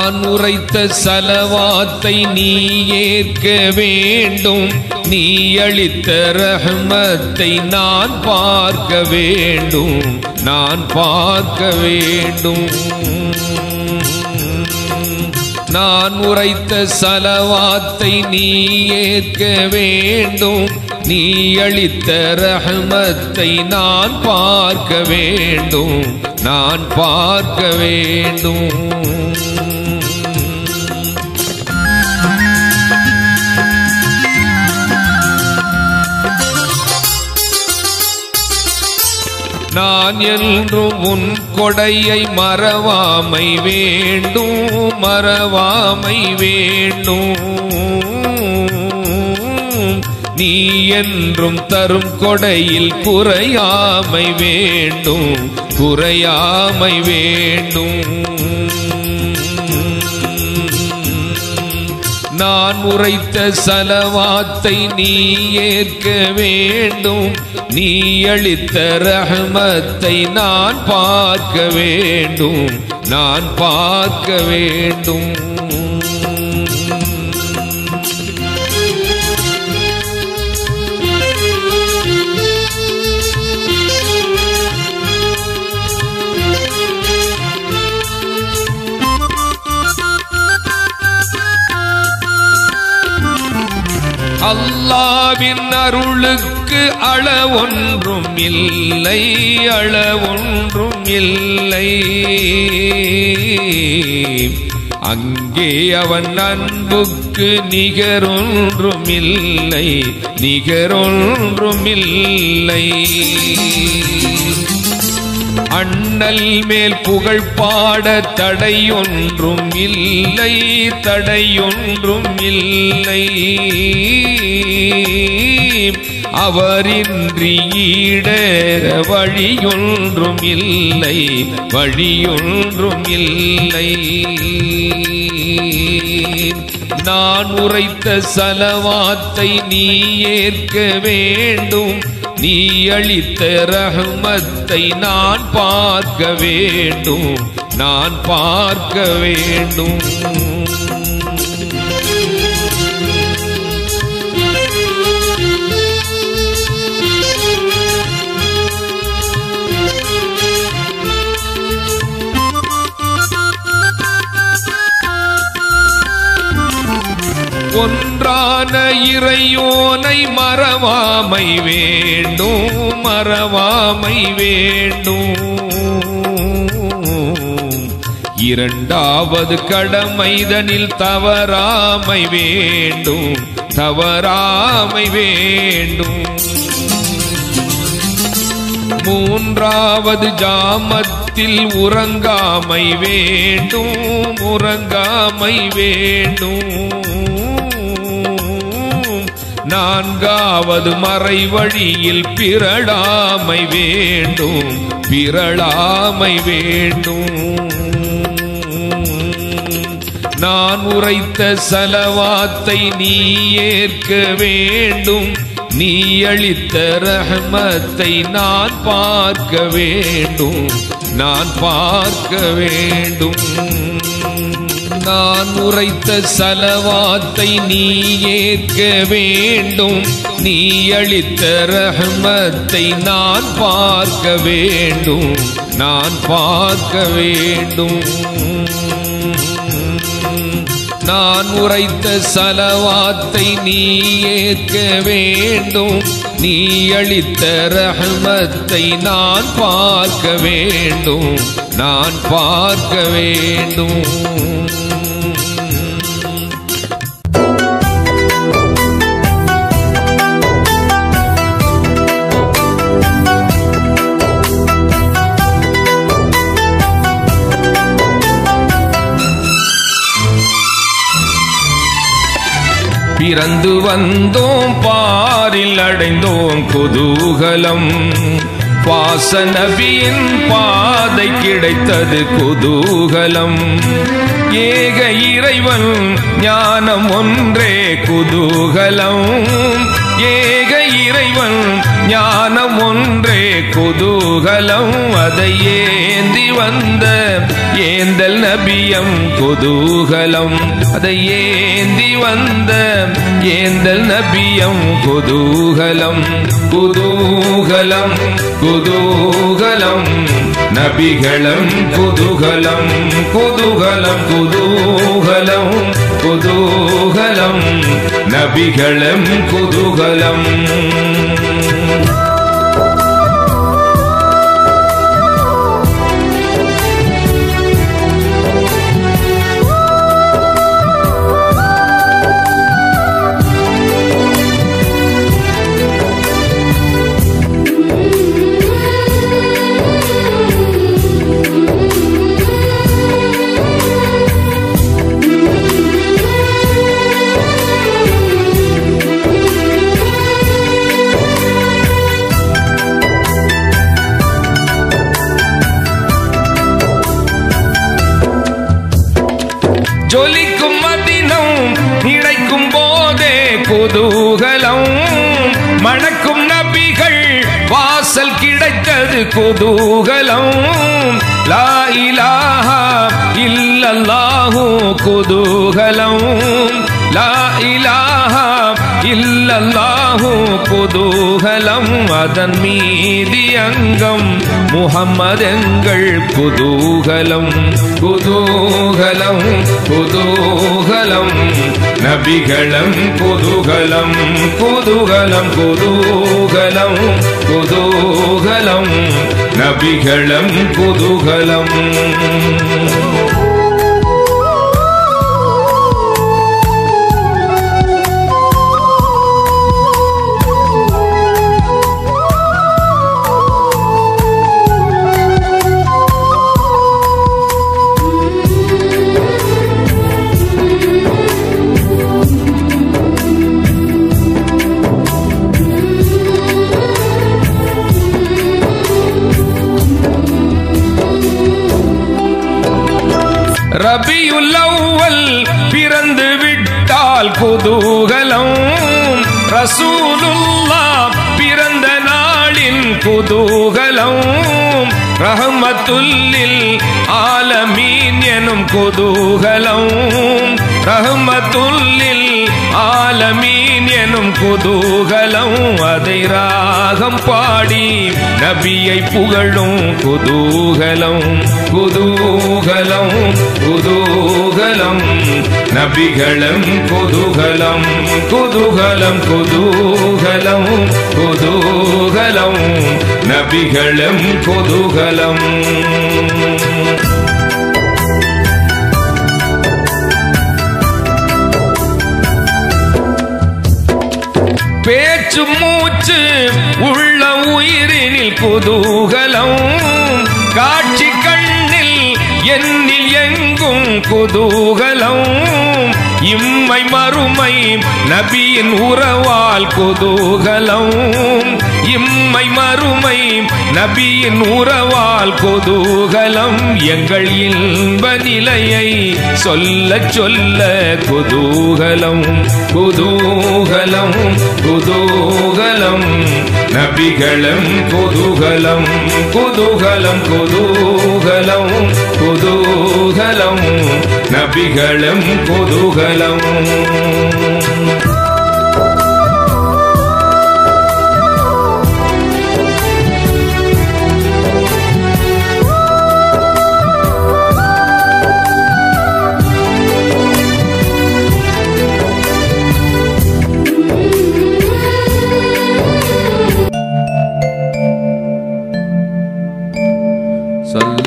நான் உரைத்த ஸலவாத்தை நீ ஏற்க வேண்டும். நீ அளித்த ரஹ்மத்தை நான் பார்க்க வேண்டும். நான் பார்க்க வேண்டும். நான் உரைத்த ஸலவாத்தை நீ ஏற்க வேண்டும். நீ அளித்த ரஹ்மத்தை நான் பார்க்க வேண்டும். நான் பார்க்க வேண்டும். நான் என்றும் உன் கொடையை மறவாமை வேண்டும். மறவாமை வேண்டும். நீ என்றும் தரும் கொடையில் குறையாமை வேண்டும். குறையாமை வேண்டும். நான் உரைத்த ஸலவாத்தை நீ ஏற்க வேண்டும். நீ அளித்த ரஹ்மத்தை நான் பார்க்க வேண்டும். நான் பார்க்க வேண்டும். அல்லாஹ்வின் அருளுக்கு அளவொன்றும் இல்லை. அளவொன்றும் இல்லை. அங்கே அவன் அன்புக்கு நிகரொன்றும் இல்லை. நிகரொன்றும் இல்லை. அண்ணல் மேல் புகழ் பாட தடையொன்றும் இல்லை. தடையொன்றும் இல்லை. அவரின்றி ஈடேற வழியொன்றும் இல்லை. வழியொன்றும் இல்லை. நான் உரைத்த ஸலவாத்தை நீ ஏற்க வேண்டும். நீ அளித்த ரஹ்மத்தை நான் பார்க்க வேண்டும். நான் பார்க்க வேண்டும். ஒன்றான இறையோனை மறவாமை வேண்டும். மறவாமை வேண்டும். இரண்டாவது கடமைதனில் தவறாமை வேண்டும். தவறாமை வேண்டும். மூன்றாவது ஜாமத்தில் உறங்காமை வேண்டும். உறங்காமை வேண்டும். நான்காவது மறை வழியில் பிறழாமை வேண்டும். பிறழாமை வேண்டும். நான் உரைத்த ஸலவாத்தை நீ ஏற்க வேண்டும். நீ அளித்த ரஹ்மத்தை நான் பார்க்க வேண்டும். நான் பார்க்க வேண்டும். நான் உரைத்த ஸலவாத்தை நீ ஏற்க வேண்டும். நீ அளித்த ரஹ்மத்தை நான் பார்க்க வேண்டும். நான் பார்க்க வேண்டும். நான் உரைத்த ஸலவாத்தை நீ ஏற்க வேண்டும். நீ அளித்த ரஹ்மத்தை நான் பார்க்க வேண்டும். நான் பார்க்க வேண்டும். பிறந்து வந்தோம் பாரில் அடைந்தோம் குதூகலம். பாச நபியின் பாதை கிடைத்தது குதூகலம். ஏக இறைவன் ஞானம் ஒன்றே குதூகலம். ஏக இறைவன் ஞானம் ஒன்றே குதூகலம். அதை ஏந்தி வந்த ஏந்தல் நபி நபியம் குதூகலம் அதை ஏந்தி வந்த ஏந்தல் நபியம் குதூகலம் குதூகலம் குதூகலம் நபிகளம் குதூகலம் குதூகலம் குதூகலம் குதூகலம் நபிகளம் குதூகலம் ஜொலிக்கும் மதினம் நினைக்கும் போதே குதூகலம் மணக்கும் நபிகள் வாசல் கிடைத்தது குதூகலம் லா இலாஹா இல்லல்லாஹு குதூகலம் லா இலாஹா இல்லல்லாஹு குதூகலம் அதன் மீதி அங்கம் முஹம்மதெங்கள் குதூகலம் குதூகலம் குதூகலம் நபிகளம் குதூகலம் குதூகலம் குதூகலம் குதூகலம் நபிகளம் குதூகலம் ரபியுல் அவ்வல் பிறந்து விட்டால் குதூகலம் ரசூலுல்லாஹ் பிறந்த நாளின் குதூகலம் ரஹ்மத்துல்லில் ஆலமீன் எனும் குதூகலம் ரஹ்மத்துல்லில் ஆலமீன் எனும் குதூகலம் அதை ராகம் பாடி நபியை புகழும் குதூகலம் குதூகலம் குதூகலம் நபிகளம் குதூகலம் குதூகலம் குதூகலம் குதூகலம் நபிகளம் குதூகலம் பேச்சு மூச்சு உள்ள உயிரினில் குதூகலம் காட்சி கண்ணில் என்னில் எங்கும் குதூகலம் இம்மை மறுமை நபியின் உறவால் குதூகலம் இம்மை மறுமை நபியின் உறவால் குதூகலம் எங்கள் இன்ப நிலையை சொல்ல சொல்ல குதூகலம் குதூகலம் குதூகலம் நபிகளம் குதூகலம் குதூகலம் குதூகலம் குதூகலம் நபிகளம் குதூகலம்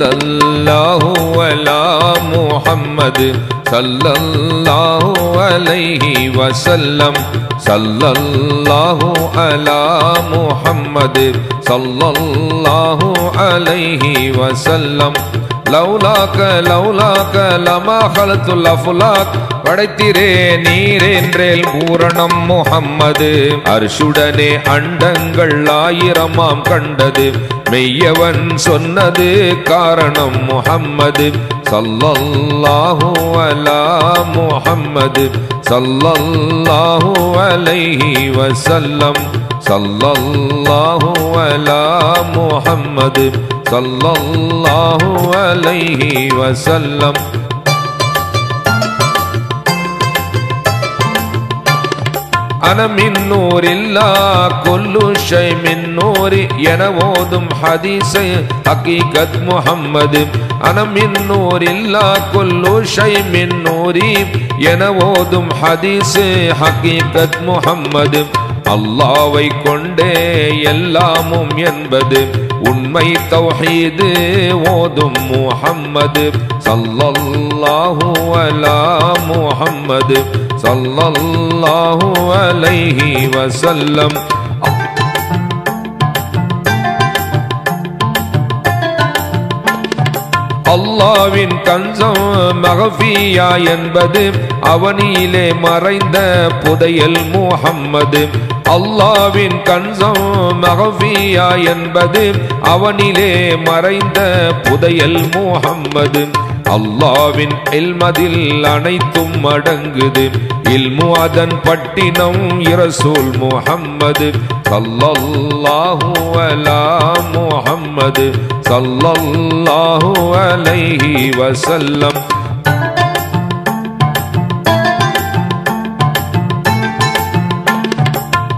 சல்லல்லாஹு அலா முஹம்மது சல்லல்லாஹு அலைஹி வஸல்லம் சல்லல்லாஹு அலா முஹம்மது சல்லல்லாஹு அலைஹி வஸல்லம் லௌலாக லௌலாக லமா ஹலத்துல் அஃலாக் படைத்திரே நீரென்றேல் பூரணம் முஹம்மது அர்ஷுடனே அண்டங்கள் ஆயிரமாம் கண்டது மெய்யவன் சொன்னது காரணம் முஹம்மது சல்லல்லாஹு அலா முஹம்மது சல்லல்லாஹு அலைஹி வஸல்லம் சல்லல்லாஹு அலா முஹம்மது சல்லல்லாஹு அலைஹி வஸல்லம் أنا من نور الله كل شيء من نوري ينوودم حديث حقيقة محمد أنا من نور الله كل شيء من نوري ينوودم حديث حقيقة محمد அல்லாஹ்வை கொண்டே எல்லாமும் என்பது உண்மை தௌஹீது ஓதும் முஹம்மது ஸல்லல்லாஹு அலா முஹம்மது ஸல்லல்லாஹு அலைஹி வஸல்லம் அல்லாஹ்வின் கன்சம் மகஃபியா என்பது அவனிலே மறைந்த புதையல் முஹம்மது அல்லாஹ்வின் கன்சம் மகஃபியா என்பது அவனிலே மறைந்த புதையல் முஹம்மது அல்லாஹ்வின் இல்மதில் அனைத்தும் அடங்குது இல்மு அதன் பட்டினம் இரசூல் முஹம்மது ஸல்லல்லாஹு அலா முஹம்மது ஸல்லல்லாஹு அலைஹி வஸல்லம்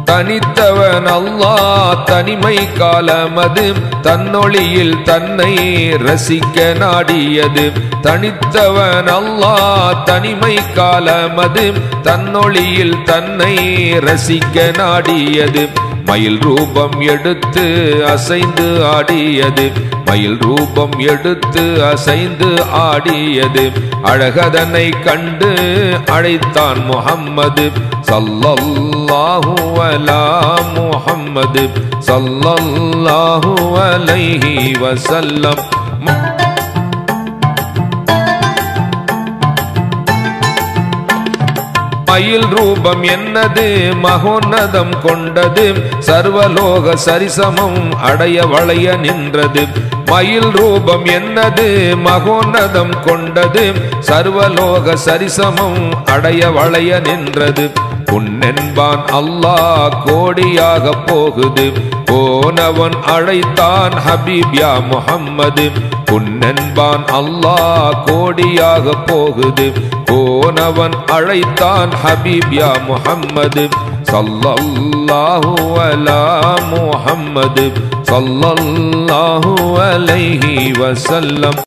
தனித்தவன் அல்லாஹ் தனிமை காலமது தன்னொளியில் தன்னை ரசிக்க நாடியது தனித்தவன் அல்லாஹ் தனிமை காலமது தன்னொளியில் தன்னை ரசிக்க நாடியது மயில் ரூபம் எடுத்து அசைந்து ஆடியது மயில் ரூபம் எடுத்து அசைந்து ஆடியது அழகதனை கண்டு அழைத்தான் முஹம்மது ஸல்லல்லாஹு அலா முஹம்மது ஸல்லல்லாஹு அலைஹி வஸல்லம் மயில் ரூபம் என்னது மகோன்னதம் கொண்டது சர்வலோக சரிசமம் அடைய வளைய நின்றது மயில் ரூபம் என்னது மகோன்னதம் கொண்டது சர்வலோக சரிசமம் அடைய வளைய நின்றது பொன்னென்பான் அல்லாஹ் கோடியாக போகுது போனவன் அழைத்தான் ஹபீப் யா முஹம்மது பொன்னென்பான் அல்லாஹ் கோடியாக போகுது போனவன் அழைத்தான் ஹபீப் யா முஹம்மது ஸல்லல்லாஹு அலா முஹம்மது ஸல்லல்லாஹு அலைஹி வஸல்லம்